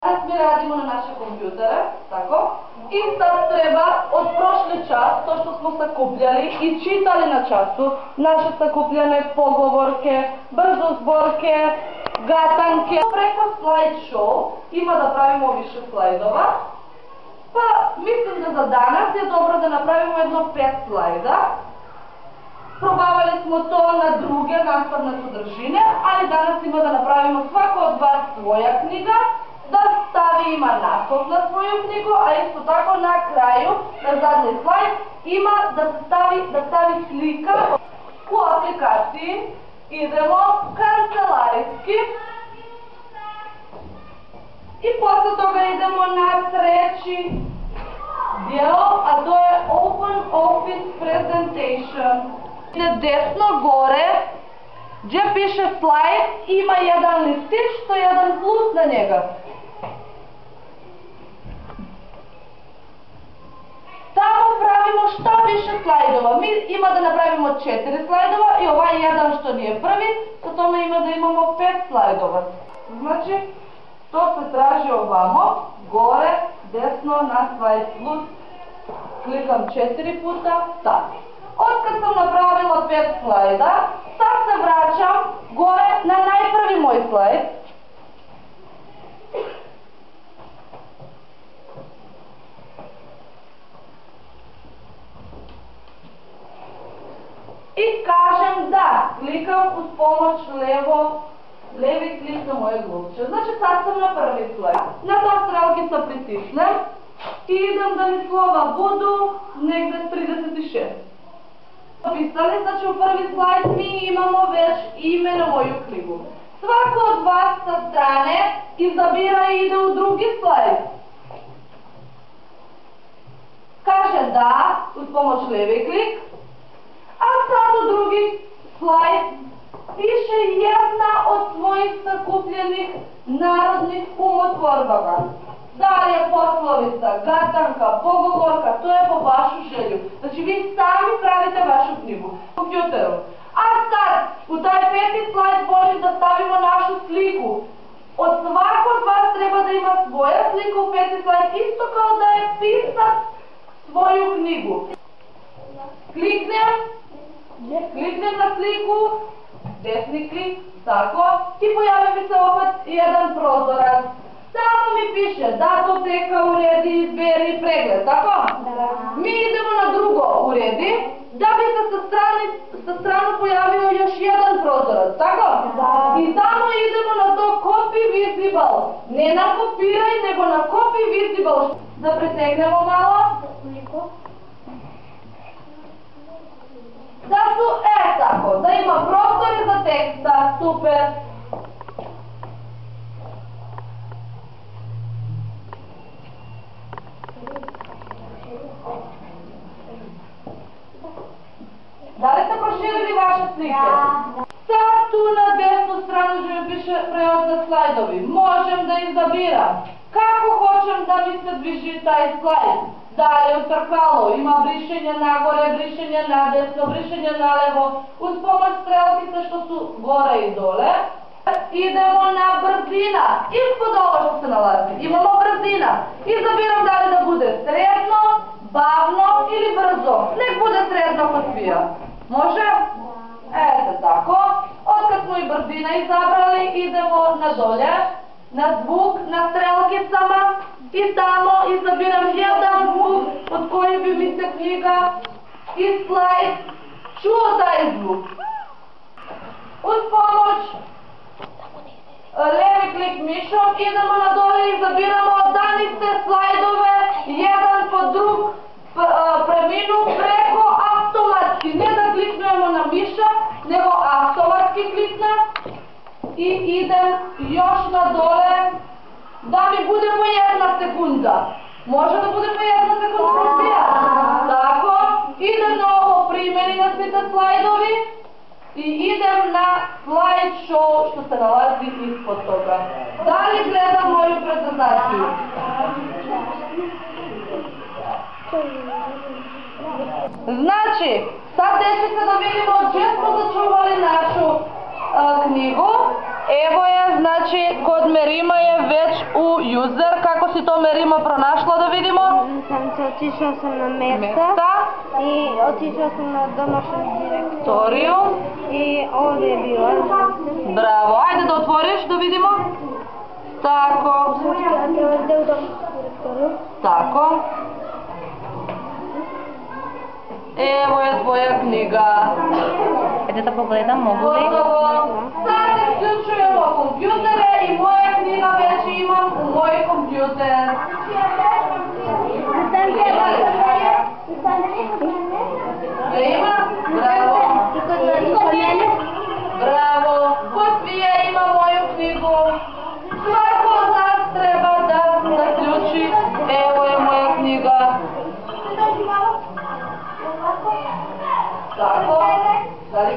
Danas mi radimo na naše kompjutere, tako? I sad treba od prošli čas, to što smo sakupljali i čitali na času, naše sakupljene pogovorke, brzozborke, gatanke. Preko slideshow ima da pravimo više slajdova, pa mislim da za danas je dobro da napravimo jedno 5 slajda. Probavali smo to na druge nastavne sadržine, ali danas ima da napravimo svako od vas svoja knjiga, da stavi ima naslov na svoju knjigu, a isto tako na kraju, na zadnji slajd, ima da stavi slika. U aplikaciji idemo kancelarijski i posle toga idemo na treći deo, a to je Open Office Presentation. Desno gore, gdje piše slajd, ima jedan listić, to je jedan plus na njega. Tamo pravimo šta više slajdova. Mi ima da napravimo 4 slajdova i ovaj jedan što nije prvi, sa tome ima da imamo 5 slajdova. Znači, to se traži ovamo, gore, desno, na slajd plus, klikam 4 puta, tako. Otkad sam napravila 5 slajda, sad se vraćam gore na najprvi moj slajd. I kažem da, klikam uz pomoć levi klik na moje glupče. Znači sad sam na prvi slajd. Na to strelkica pritisnem i idem da mi slova budu negde 36. Napisali, znači u prvi slajd mi imamo već ime na moju knjigu. Svako od vas sa strane izabira i ide u drugi slajd. Kaže da, uz pomoć levi klik, a sad u drugi slajd piše jedna od svojih sakupljenih narodnih umotvorbama. Da li je poslovica, gatanka, pogovorka, to je po vašu želju. Znači vi sami pravite vašu knjigu u kompjuteru. A sad, u taj 5. slajd molim da stavimo našu sliku. Od svako od vas treba da ima svoja slika u 5. slajd, isto kao da je pisac svoju knjigu. Kliknem na sliku, desni klik, tako, i pojavi mi se opet jedan prozorac. Tamo mi piše datoteka, uredi, izberi, pregled, tako? Da. Mi idemo na drugo uredi, da bi se sa strane pojavio još jedan prozorac, tako? Da. I tamo idemo na to copy visible. Ne na kopiraj, nego na copy visible. Da pretegnemo malo. Da su, tako, da ima prostori za teksta, super. Da li ste proširili vaše slike? Sad tu na desnu stranu gdje mi piše preostali slajdovi. Možem da izabiram kako hoćem da mi se dviži taj slajd. Da li je utrkalo, ima brišenje nagore, brišenje na desno, brišenje na levo, uz pomoć strelkice što su gore i dole. Idemo na brzina, ispod ovo što se nalazi, imamo brzina. Izabiram da li da bude sredno, bavno ili brzo, nek bude sredno kod svija. Može? Eto tako. Otkad smo i brzina izabrali, idemo na dolje, na zvuk, na strelkicama i tamo izabiram jedan zvuk od koji bi mi se knjiga i slajd čuo taj zvuk. Uz pomoć levi klik mišom idemo na dole i izabiramo da li se slajdove jedan po drug preminu preko automatski. Ne da kliknemo na miša, nego automatski kliknem i idem još na dole da mi bude po 1 sekunda. Može da bude po 1 sekunda probija. Tako, idem na ovo primjeri na svi te slajdovi i idem na slideshow što se nalazi ispod toga. Da li gledam moju prezentaciju? Znači, sad dečite da vidimo gdje smo začuvali našu knjigu. Evo je, znači, kod Merima je već u user. Kako si to Merima pronašla da vidimo? Otišao sam na mesta i otišao sam na domaću direktoriju i ovdje je bila. Bravo, ajde da otvoriš da vidimo. Tako. Tako. Evo je tvoja knjiga. Ajde da pogledam, mogu li? Gotovo. Sad isključujemo kompjutere i moja knjiga već imam u moj kompjuter. Ima? Bravo. Bravo. Kod svije ima moju knjigu. Svako od nas treba da zaključi. Evo je moja knjiga. Tako.